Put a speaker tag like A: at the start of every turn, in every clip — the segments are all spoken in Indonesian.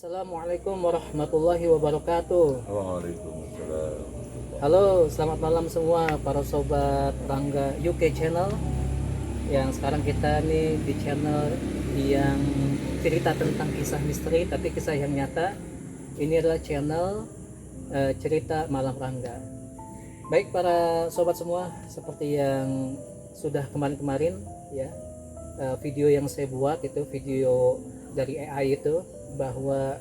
A: Assalamualaikum warahmatullahi wabarakatuh.
B: Waalaikumsalam.
A: Halo, selamat malam semua para sobat Rangga UK Channel. Yang sekarang kita nih di channel yang cerita tentang kisah misteri tapi kisah yang nyata. Ini adalah channel cerita Malam Rangga. Baik para sobat semua, seperti yang sudah kemarin-kemarin ya, video yang saya buat itu video dari AI itu, bahwa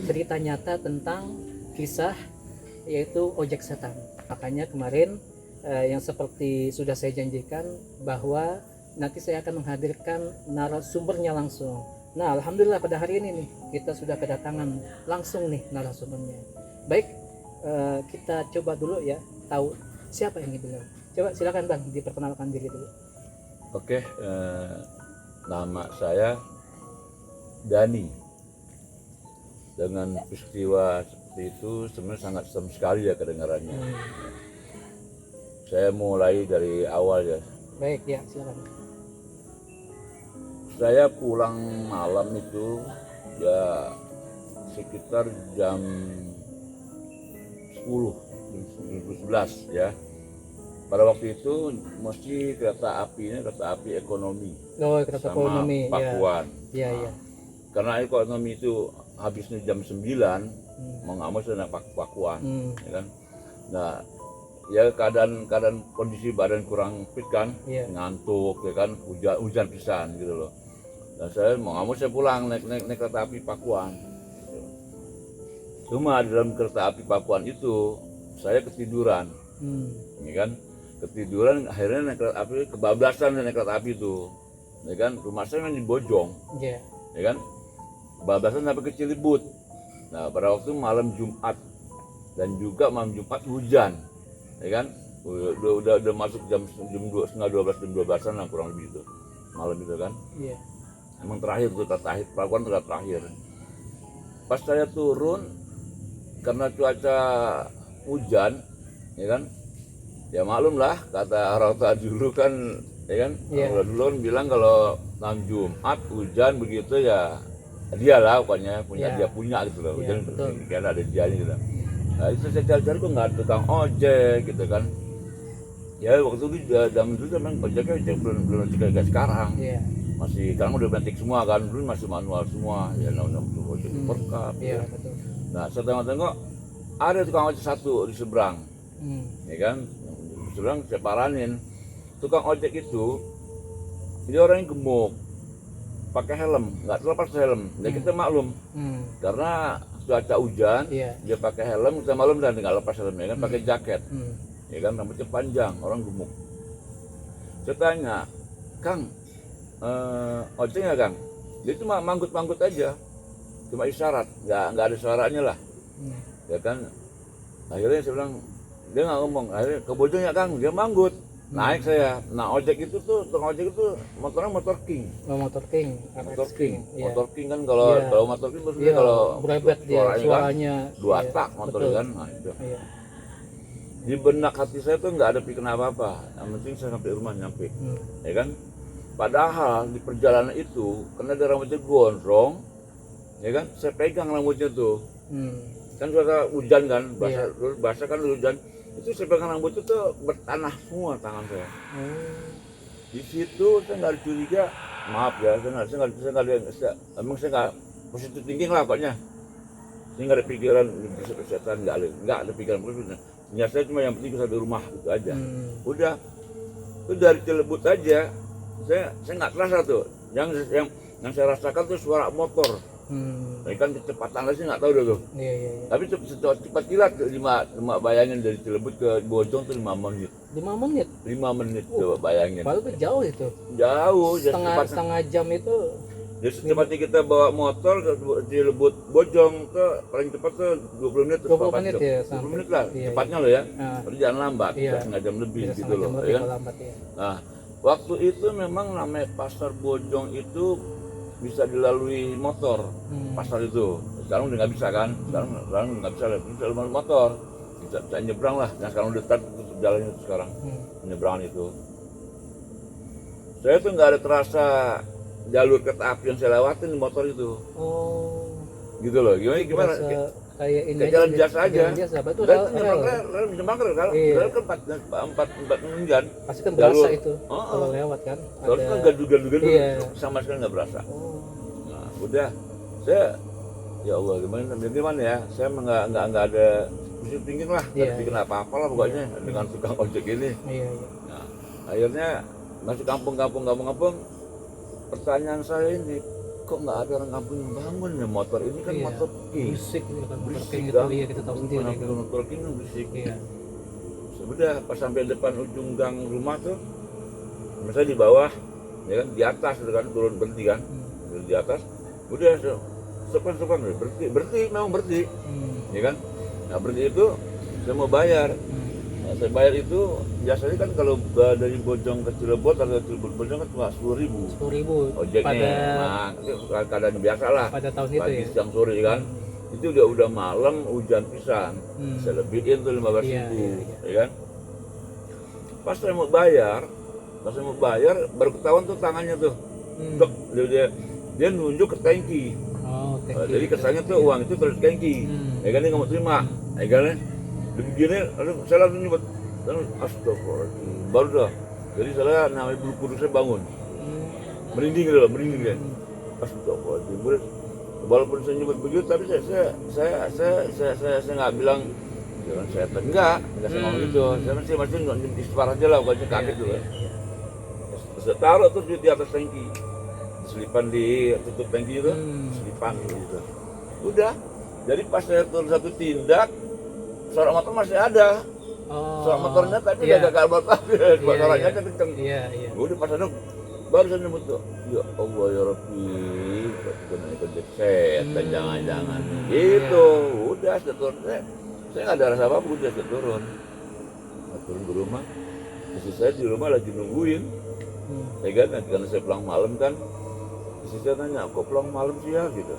A: cerita nyata tentang kisah yaitu ojek setan. Makanya kemarin yang seperti sudah saya janjikan bahwa nanti saya akan menghadirkan narasumbernya langsung. Nah, alhamdulillah pada hari ini nih kita sudah kedatangan langsung nih narasumbernya. Baik, kita coba dulu ya tahu siapa yang beliau. Coba silakan Bang, diperkenalkan diri dulu.
B: Oke, nama saya Dani. Dengan peristiwa seperti itu sebenarnya sangat serem sekali ya kedengarannya. Saya mulai dari awal ya.
A: Baik ya, silakan.
B: Saya pulang malam itu ya sekitar jam 10, jam 11 ya. Pada waktu itu mesti kereta api ekonomi.
A: Oh, kereta
B: sama
A: ekonomi ya.
B: Pakuan.
A: Iya, iya.
B: Karena ekonomi itu habisnya jam 9, mau nggak mau sudah Pakuan, ya kan. Nah, ya keadaan kondisi badan kurang fit kan, ngantuk ya kan, hujan pisan gitu loh. Dan saya mau nggak mau saya pulang naik kereta api Pakuan. Cuma di dalam kereta api Pakuan itu saya ketiduran, ya kan. Ketiduran akhirnya naik kereta api, kebablasan naik kereta api itu, ya kan. Rumah saya memang di Bojong, ya kan. Kebablasan sampai ke Cilibut. Nah, pada waktu malam Jumat dan juga malam Jumat hujan, ya kan. Udah masuk jam 2, setengah 12, jam 12-an lah kurang lebih itu malam itu kan. Iya. Emang terakhir Pakuan terakhir. Pas saya turun karena cuaca hujan, ya kan. Ya maklum lah, kata orang tua dulu kan, ya kan. Orang dulu kan bilang kalau malam Jumat hujan begitu ya dia lah pokoknya dia punya gitu loh, hujan kan ada dia gitu. Nah itu saya cari kok nggak ada tukang ojek gitu kan. Ya waktu itu zaman dulu memang ojeknya belum kayak sekarang. Masih sekarang udah bentik semua kan, dulu masih manual semua ya, ojek perkap. Nah saya tengok ada tukang ojek satu di seberang, ya kan. Di seberang saya paranin tukang ojek itu, dia orang yang gemuk, pakai helm, nggak terlepas helm. Nah kita maklum, karena cuaca hujan, dia pakai helm, kita maklum dan nggak lepas helmnya kan, pakai jaket, ya kan, rambutnya panjang, orang gemuk. Saya tanya, Kang, ojek nggak Kang? Dia cuma manggut aja, cuma isyarat, nggak ada suaranya lah, ya kan. Akhirnya saya bilang, dia nggak ngomong, akhirnya ke Bojong ya Kang, dia manggut. Naik saya. Nah ojek itu tuh, tukang ojek itu motornya motor king.
A: Motor king.
B: Motor king kan kalau motor king maksudnya kalau
A: berebet suaranya
B: kan, 2 tak motor kan. Nah itu. Di benak hati saya tuh nggak ada pikiran apa-apa. Yang penting saya sampai rumah nyampe. Ya kan. Padahal di perjalanan itu karena ada rambutnya gondrong, ya kan. Saya pegang rambutnya tuh. Kan suara hujan kan, basah kan hujan. Itu saya pegang rambut itu bertanah semua tangan saya. Di situ saya nggak curiga, maaf ya, saya nggak positif thinking lah pokoknya. Saya nggak ada pikiran setan, nggak ada pikiran positif. Niat saya cuma yang penting bisa di rumah itu aja. Udah, itu dari Cilebut aja, saya nggak terasa tuh. Yang saya rasakan tuh suara motor. Tapi kan kecepatan sih nggak tahu deh tuh. Tapi cepat kilat, cuma bayangin dari Cilebut ke Bojong tuh 5 menit.
A: 5 menit?
B: 5 menit coba bayangin.
A: Padahal itu jauh itu.
B: Jauh.
A: Setengah jam itu.
B: Jadi secepatnya kita bawa motor ke Cilebut Bojong ke paling cepat tuh 20 menit.
A: 20 menit ya.
B: 20 menit lah, cepatnya loh ya. Tapi jangan lambat, setengah jam lebih gitu loh. Nah, waktu itu memang namanya pasar Bojong itu bisa dilalui motor, pasar itu. Sekarang udah nggak bisa kan, sekarang nggak bisa lalui motor, bisa nyebrang lah. Nah sekarang udah tutup jalannya itu sekarang, penyeberangan itu. Saya tuh nggak ada terasa jalur kereta api yang saya lewatin di motor itu. gitu loh. Gimana?
A: Berasa kayak ini
B: Kayak jalan biasa aja.
A: Jalan biasa, apa itu
B: Dan
A: rel.
B: rel bisa bangker kan?
A: Iya.
B: Rel kan empat kan.
A: Pasti kan berasa
B: Jalur.
A: itu kalau lewat kan.
B: Soalnya kan gaduh-gaduh
A: Iya.
B: sama sekali nggak berasa.
A: Oh.
B: Nah, udah saya ya Allah gimana ya? Saya nggak ada pusing tinggi lah, nggak
A: Iya,
B: bikin apa-apa lah pokoknya dengan tukang ojek ini.
A: Iya.
B: Nah, akhirnya masuk kampung. Pertanyaan saya ini, kok nggak ada orang kampung yang bangun ya motor ini kan
A: Iya.
B: motor king.
A: Berisik ya kan,
B: Berisik
A: berisik
B: kan?
A: gitu. Iya, kita tahu sendiri.
B: Kenapa motor king kan berisik?
A: Iya.
B: Sudah pas sampai depan ujung gang rumah tuh, misalnya di bawah, ya kan di atas itu kan turun berhenti kan, turun di atas, udah sopan berhenti memang berhenti, ya kan? Nah berhenti itu saya mau bayar. Nah, saya bayar itu biasanya kan kalau dari Bojong ke Cirebon atau Cirebon Bojong kan cuma 10.000 ojeknya.
A: pada
B: Nah itu keadaan biasa lah.
A: pada tahun itu
B: Pagi
A: ya.
B: siang sore kan. Itu udah malam hujan pisan. Saya lebihin tuh 15.000, ya kan? Pas saya mau bayar baru ketahuan tuh tangannya tuh. Tek, dia nunjuk ke tangki.
A: Oh,
B: Jadi kesannya tuh uang itu terus tangki. Ya kan dia nggak mau terima. Ya kan? Begini, saya langsung nyebut, astagfirullahaladzim, baru dah. Jadi saya namanya bulu kuduk saya bangun, merinding kan. Astagfirullahaladzim. Walaupun saya nyebut begitu, tapi saya nggak bilang jangan saya enggak saya ngomong gitu. Saya masih istighfar aja lah, bukannya kaget dulu. Saya taruh tuh di atas tangki, selipan di tutup tangki itu, selipan gitu. Udah, jadi pas saya turun satu tindak, suara motor masih ada. Suara motornya tapi udah gak motor, suaranya kan kenceng.
A: Iya.
B: Udah pas ada baru saya nyebut tuh, ya Allah ya Rabbi, kena ikut setan jangan-jangan. Gitu, udah saya turun. Saya nggak ada rasa apa-apa, udah saya turun. Saya turun ke rumah, istri saya di rumah lagi nungguin. Ya kan, karena saya pulang malam kan, istri saya nanya, kok pulang malam sih ya gitu.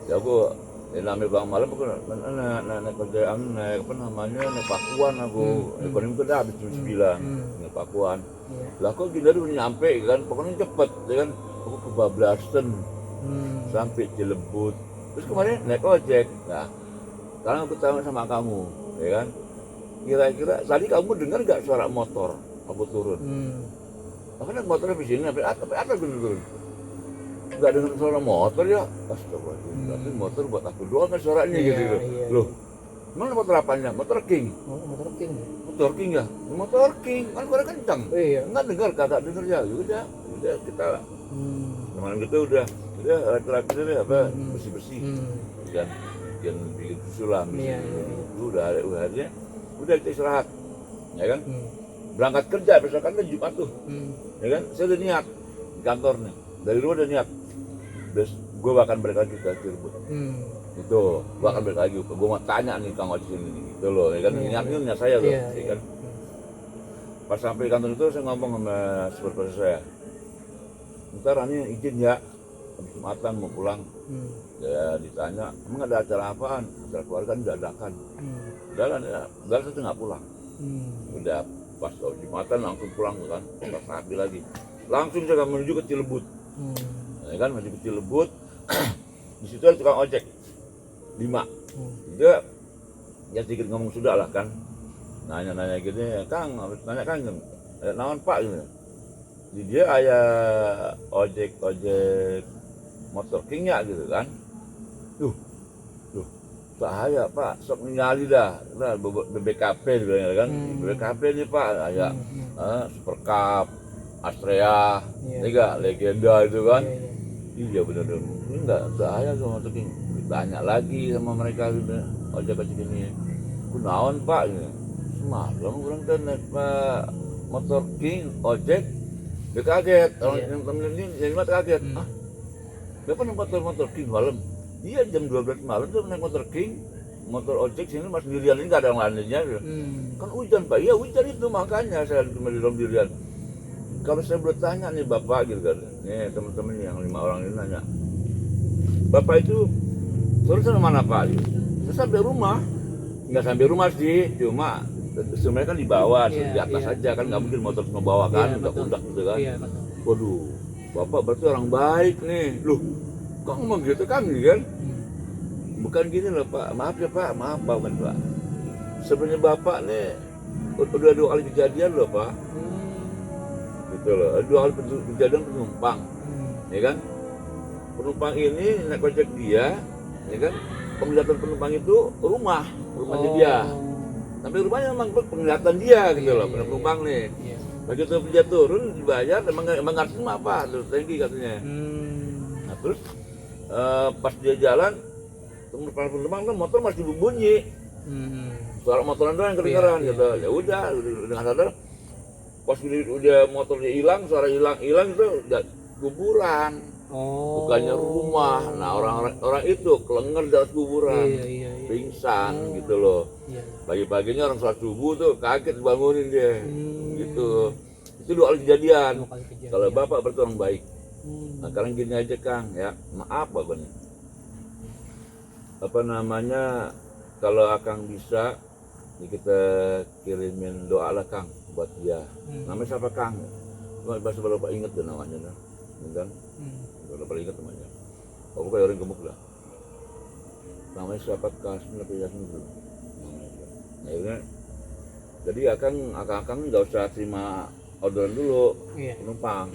B: Ya aku namanya pulang malam aku naik kerjaan, naik apa namanya, naik Pakuan aku. Ekonomi kan udah habis jam 9, naik Pakuan. Lah kok gini udah nyampe kan, pokoknya cepet, ya kan. Aku kebablasan sampai Cilebut. Terus kemarin naik ojek. Nah, sekarang aku tanya sama kamu, ya kan. Kira-kira tadi kamu dengar gak suara motor aku turun? Aku naik motornya di sini, sampai atas turun. Gak dengar suara motor ya, astagfirullahaladzim. Tapi motor buat aku doang kan suaranya gitu. Loh, mana motor apanya? Motor King.
A: Motor King.
B: Motor King ya? Motor King, kan suara kencang.
A: Iya.
B: Nggak dengar, kagak dengar ya. Udah kita malam gitu udah laki-laki deh apa bersih-bersih. Dan bikin susul lah. Udah akhirnya udah kita istirahat, ya kan? Berangkat kerja besokan kan Jumat tuh, ya kan? Saya udah niat di kantornya, dari rumah udah niat. Gue akan balik lagi ke Cirebon. Itu, gue akan balik lagi. Gue mau tanya nih kang ojek ini, gitu loh, ya kan? Niat saya loh, ya kan? Pas sampai kantor itu saya ngomong sama supervisor saya, ntar ini izin ya, habis Jumatan mau pulang. Ya ditanya, emang ada acara apaan? Acara keluarga dadakan. Udah saya nggak pulang. Udah pas Jumatan langsung pulang kan, pas rapi lagi. Langsung saya menuju ke Cilebut. Ya kan, masih ke Cilebut. Di situ ada tukang ojek 5. Dia sedikit ngomong sudah lah kan. Nanya gini, Kang, nanya Kang, naon Pak gitu. Jadi dia ojek motor King ya gitu kan. Duh, bahaya Pak, sok nyali dah. Nah, BBKP dibilang kan. BBKP nih Pak, kayak Super Cup, Astrea, tiga legenda itu kan. Iya benar. Ini enggak bahaya sama motor King. Ditanya lagi sama mereka gitu, ojek ini. Ku naon Pak gitu. Semalam orang kan naik motor King, ojek, dia kaget. Orang yang temen ini jadi kaget. Berapa motor King malam? Iya jam 12 malam tuh naik motor King, motor ojek sini mas sendirian, ini gak ada yang lainnya. Kan hujan Pak, iya hujan itu makanya saya cuma di dalam dirian. Kalau saya boleh tanya nih Bapak gitu kan, nih teman-teman yang 5 orang ini nanya, Bapak itu terus mana Pak? Saya sampai rumah, nggak sampai rumah sih, cuma sebenarnya kan di bawah, di atas aja kan nggak mungkin motor semua bawa kan, undak gitu kan. Waduh, Bapak berarti orang baik nih, loh. Kok ngomong gitu kan, kan? bukan gini loh Pak, maaf ya Pak, maaf banget Pak. Sebenarnya Bapak nih udah 2 kali kejadian loh Pak, gitu loh. 2 kali kejadian penumpang, ya kan? Penumpang ini naik ojek dia, ya kan? Penglihatan penumpang itu rumahnya dia. Tapi rumahnya memang penglihatan dia gitu loh, penumpang nih. Begitu dia turun dibayar, emang artinya apa? Terus tinggi katanya. Nah terus pas dia jalan, penumpang kan motor masih berbunyi. Suara motoran doang yang kedengeran gitu. Ya udah dengan sadar pas udah motornya hilang, suara hilang itu udah kuburan. Bukannya rumah. Nah orang itu kelenger di atas kuburan, pingsan gitu loh. Pagi-paginya orang sholat subuh tuh kaget bangunin dia, gitu. Itu 2 kali kejadian. Kalau Bapak berarti orang baik. Nah sekarang gini aja Kang, ya maaf Bapak nih. Apa namanya, kalau Akang bisa, ya kita kirimin doa lah Kang buat dia. Namanya siapa Kang? Bahasa Bapak inget deh namanya, kan? Bapak inget namanya. Oh kayak orang gemuk lah. Namanya siapa Kasmin atau Yasmin dulu. Nah, akhirnya, jadi Akang nggak usah terima orderan dulu penumpang.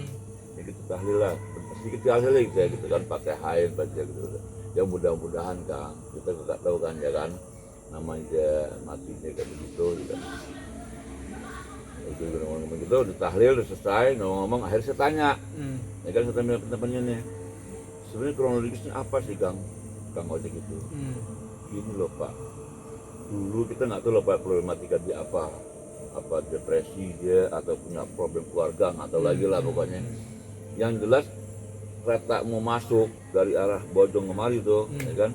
B: Ya gitu tahlil lah, sedikit tahlil gitu kan, pakai haid baca gitu. Ya mudah-mudahan Kang, kita nggak tahu kan ya kan, namanya matinya kayak begitu gitu. Itu ngomong begitu, udah tahlil, udah selesai, ngomong akhirnya saya tanya, ya kan saya tanya teman-temannya nih, sebenarnya kronologisnya apa sih Kang ojek itu? Gini loh Pak, dulu kita nggak tahu loh Pak problematika dia apa depresi dia atau punya problem keluarga, nggak tahu lagi lah pokoknya. Yang jelas kereta mau masuk dari arah Bojong kemari tuh, ya kan,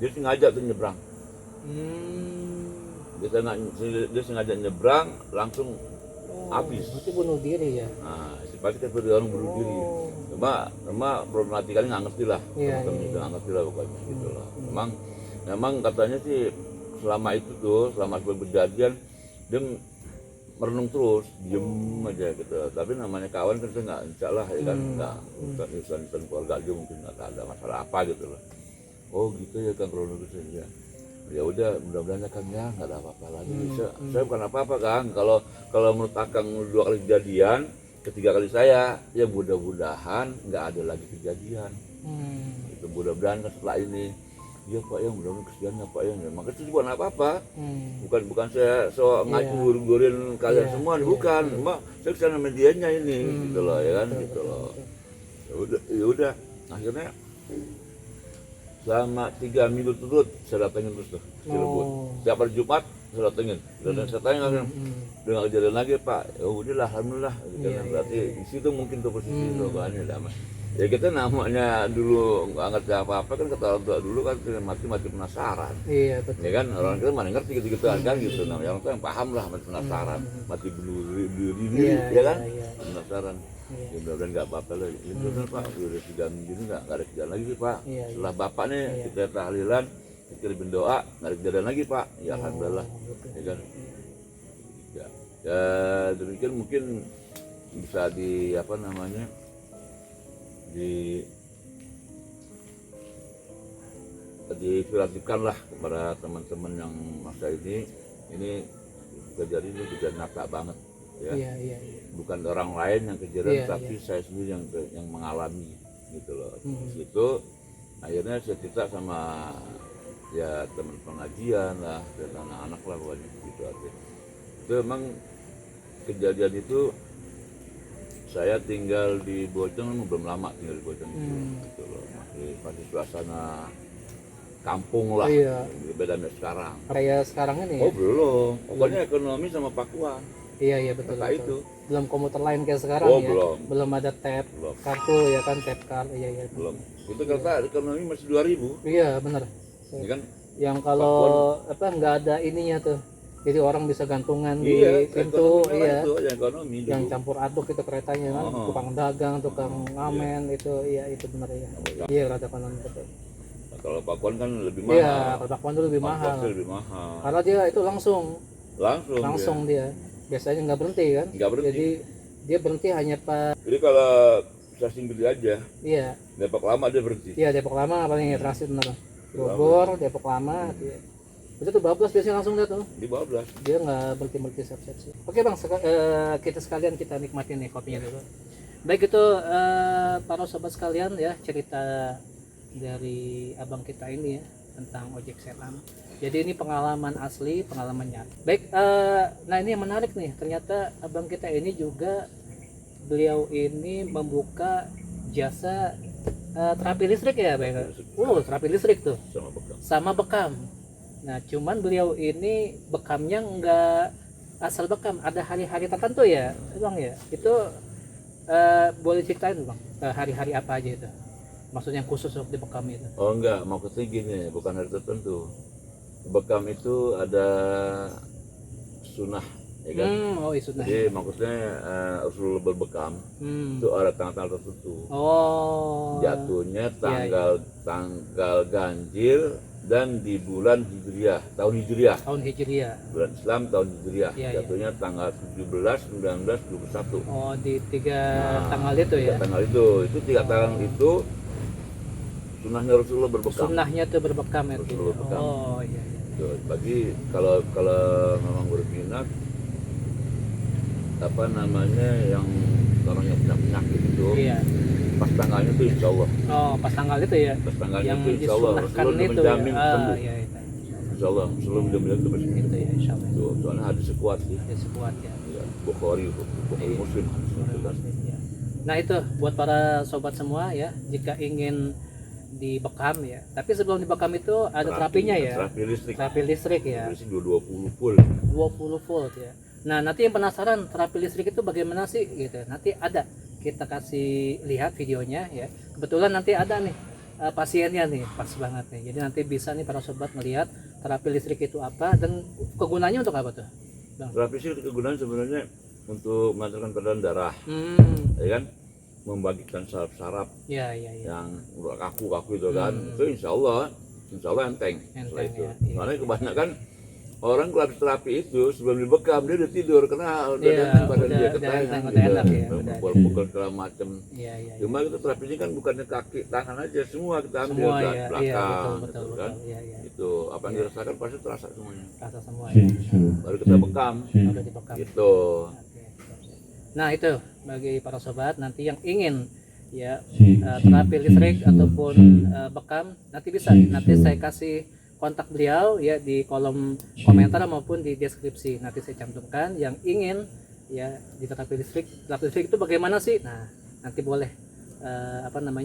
B: dia sengaja tuh nyebrang. Dia sengaja nyebrang langsung habis.
A: Berarti bunuh diri ya?
B: Nah, pasti kan orang bunuh diri. Cuma problematikanya nggak ngerti lah, temen-temen itu nggak ngerti lah pokoknya gitu loh. Memang katanya sih selama itu tuh, selama sebelum kejadian dia merenung terus, diem aja gitu. Tapi namanya kawan kan nggak, insya Allah ya kan, nggak urusan keluarga aja mungkin nggak ada masalah apa gitu loh. Oh gitu ya Kang kronologisnya. Ya udah mudah-mudahan Kang ya nggak ada apa-apa lagi. Saya bukan apa-apa Kang. Kalau menurut Akang 2 kali kejadian, ketiga kali saya, ya mudah-mudahan nggak ada lagi kejadian. Itu mudah-mudahan kan setelah ini. Iya Pak ya, mudah-mudahan kesian ya Pak ya. Maka itu bukan apa-apa. Bukan saya ngacur-gurin kalian semua, bukan. Cuma saya kesana medianya ini, gitu loh ya kan, gitu loh. Ya udah. Akhirnya selama 3 minggu turut saya datengin terus tuh Cirebon. Setiap hari Jumat saya datengin. Dan saya tanya kan, udah nggak kejadian lagi Pak. Ya udahlah, alhamdulillah. Berarti di situ mungkin tuh posisi robahannya damai. Ya kita namanya dulu nggak ngerti apa-apa kan, kata orang tua dulu kan mati penasaran. Iya betul. Ya kan orang kita mana ngerti gitu kan gitu. Nah yang orang yang paham lah, mati penasaran, mati bunuh diri, ya kan? Penasaran. Ya mudah-mudahan nggak apa-apa lah. Ya benar Pak, udah 3 minggu ini nggak ada kejadian lagi sih Pak. Setelah Bapak nih kita tahlilan, kita kirimin doa, nggak ada kejadian lagi Pak. Ya alhamdulillah, ya kan. Ya demikian mungkin bisa di apa namanya, diviralkan lah kepada teman-teman yang masa ini kejadian ini kejadian nyata banget ya. Bukan orang lain yang kejadian, tapi saya sendiri yang mengalami gitu loh. Itu akhirnya saya cerita sama ya teman pengajian lah dan anak-anak lah pokoknya gitu aja. Itu memang kejadian itu saya tinggal di Bojong, belum lama tinggal di Bojong itu, gitu loh. Masih suasana kampung lah, beda dari sekarang.
A: Kayak sekarang ini
B: ya? Oh belum, pokoknya ekonomi sama Pakuan.
A: Iya betul. Itu. Belum komuter lain kayak sekarang ya. Belum ada tap kartu ya kan, tap card. Iya.
B: Belum. Itu kereta ekonomi masih 2.000.
A: Iya benar.
B: Ya kan?
A: Yang kalau Pakuan, nggak ada ininya tuh. Jadi orang bisa gantungan di pintu,
B: ekonomi
A: yang campur aduk itu keretanya kan, tukang dagang, tukang ngamen itu, itu benar ya. Iya rada ekonomi betul.
B: Nah, kalau Pakuan kan lebih mahal.
A: Iya, kalau Pakuan itu lebih mahal. Karena dia itu langsung dia. Biasanya nggak berhenti kan?
B: Nggak berhenti.
A: Jadi dia berhenti hanya
B: Jadi kalau stasiun gede aja.
A: Iya.
B: Depok Lama dia berhenti.
A: Iya Depok Lama paling transit benar. Bogor, Depok Lama gitu ya. Itu tuh bablas biasanya langsung dah tuh.
B: Di 12.
A: Dia nggak berhenti siap-siap sih. Oke bang, kita sekalian kita nikmatin nih kopinya dulu. Baik itu para sobat sekalian ya, cerita dari abang kita ini ya tentang ojek setan. Jadi ini pengalaman asli, pengalaman nyata. Baik, nah ini yang menarik nih. Ternyata abang kita ini juga beliau ini membuka jasa terapi listrik ya, baik. Terapi listrik tuh. Sama bekam. Nah, cuman beliau ini bekamnya nggak asal bekam, ada hari-hari tertentu ya, bang ya. Itu boleh ceritain bang, hari-hari apa aja itu? Maksudnya khusus untuk di bekam itu?
B: Oh enggak, maksudnya gini, bukan hari tertentu. Bekam itu ada sunnah, ya kan?
A: Iya sunnah.
B: Jadi maksudnya Rasulullah berbekam itu ada tanggal-tanggal tertentu. Jatuhnya tanggal ganjil dan di bulan Hijriah, tahun Hijriah. Bulan Islam tahun Hijriah. Jatuhnya tanggal 17, 19, 21.
A: Oh, di 3 tanggal itu ya.
B: 3 tanggal itu 3 tanggal itu sunnahnya Rasulullah berbekam.
A: Sunnahnya tuh berbekam ya.
B: Oh
A: iya.
B: Tuh, bagi kalau memang berminat apa namanya yang orang yang punya penyakit itu. Iya. Pas tanggalnya itu insya Allah.
A: Oh, pas tanggal itu ya.
B: Pas tanggalnya
A: yang
B: itu insya Allah. Rasulullah
A: itu
B: menjamin
A: ya.
B: sembuh.
A: Iya.
B: Insya Allah, Rasulullah menjamin itu bersih.
A: Itu ya, insya Allah.
B: Tuh, soalnya hadis kuat sih.
A: Hadis kuat ya.
B: Bukhari Muslim.
A: Ya. Nah itu buat para sobat semua ya, jika ingin dibekam ya. Tapi sebelum dibekam itu ada terapinya ya. Terapi listrik ya.
B: 20 volt.
A: 20 volt ya. Nah nanti yang penasaran terapi listrik itu bagaimana sih gitu. Nanti ada kita kasih lihat videonya ya. Kebetulan nanti ada nih pasiennya nih, pas banget nih. Jadi nanti bisa nih para sobat melihat terapi listrik itu apa dan kegunaannya untuk apa tuh, Bang?
B: Terapi listrik kegunaan sebenarnya untuk melancarkan peredaran darah, ya kan, membagikan saraf-saraf yang kaku-kaku itu kan, itu insya Allah enteng. Setelah itu, soalnya kebanyakan orang kalau habis terapi itu sebelum dibekam dia udah tidur karena udah badan dia ketayang, pukul segala macam. Cuma itu terapinya kan bukannya kaki, tangan aja, semua kita ambil ke belakang, kan? Itu apa yang dirasakan pasti terasa semuanya.
A: Terasa semua.
B: Baru kita bekam, gitu.
A: Nah itu bagi para sobat nanti yang ingin ya terapi listrik ataupun bekam nanti bisa, nanti saya kasih kontak beliau ya di kolom komentar maupun di deskripsi, nanti saya cantumkan yang ingin ya di terapi listrik itu bagaimana sih. Nah nanti boleh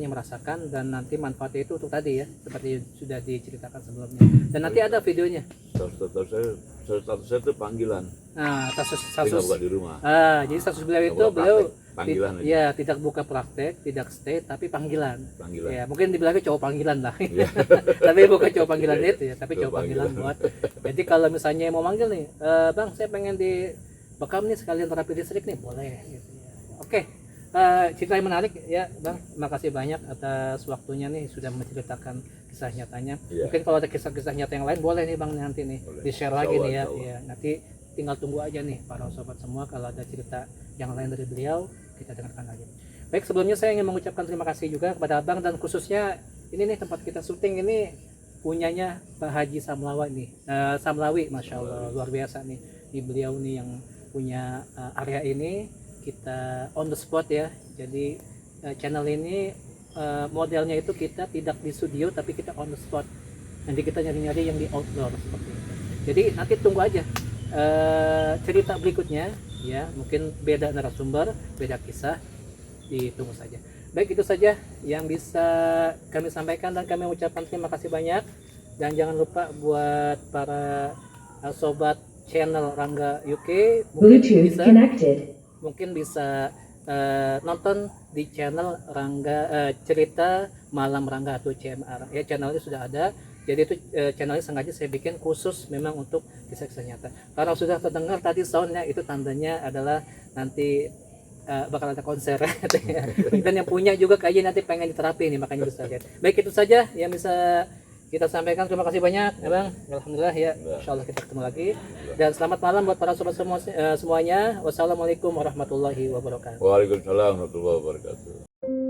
A: merasakan dan nanti manfaatnya itu untuk tadi ya seperti sudah diceritakan sebelumnya, dan nanti ada videonya.
B: Status saya itu panggilan.
A: Nah, status
B: bukan di rumah.
A: Jadi status beliau itu beliau
B: panggilan
A: ya tidak buka praktek, tidak stay, tapi panggilan. Ya, mungkin dibilangnya cowok panggilan lah. Tapi bukan cowok panggilan itu ya, tapi cowok panggilan buat. Jadi kalau misalnya mau manggil nih, Bang, saya pengen di bekam nih sekalian terapi listrik nih, boleh gitu ya. Oke. Cerita yang menarik ya Bang, makasih banyak atas waktunya nih sudah menceritakan kisah nyatanya. Mungkin kalau ada kisah-kisah nyata yang lain boleh nih Bang nanti nih di share lagi nih ya. Ya nanti tinggal tunggu aja nih para sobat semua kalau ada cerita yang lain dari beliau kita dengarkan lagi. Baik, sebelumnya saya ingin mengucapkan terima kasih juga kepada Abang dan khususnya ini nih tempat kita syuting ini punyanya Pak Haji Samlawi, Masya Allah luar biasa nih. Di beliau nih yang punya area ini. Kita on the spot ya, jadi channel ini modelnya itu kita tidak di studio tapi kita on the spot, nanti kita nyari-nyari yang di outdoor seperti itu. Jadi nanti tunggu aja cerita berikutnya ya, mungkin beda narasumber, beda kisah, ditunggu saja. Baik, itu saja yang bisa kami sampaikan dan kami ucapkan terima kasih banyak, dan jangan lupa buat para sobat channel Rangga UK mungkin bisa nonton di channel Rangga cerita Malam Rangga atau CMR ya, channelnya sudah ada. Jadi itu channelnya sengaja saya bikin khusus memang untuk kisah-kisah nyata. Kalau sudah terdengar tadi soundnya, itu tandanya adalah nanti bakal ada konser. Dan yang punya juga kayaknya nanti pengen diterapi nih, makanya bisa lihat. Baik, itu saja yang bisa kita sampaikan. Terima kasih banyak ya Bang. Alhamdulillah ya, insyaallah kita ketemu lagi. Dan selamat malam buat para sobat semuanya. Wassalamualaikum warahmatullahi wabarakatuh.
B: Waalaikumsalam warahmatullahi wabarakatuh.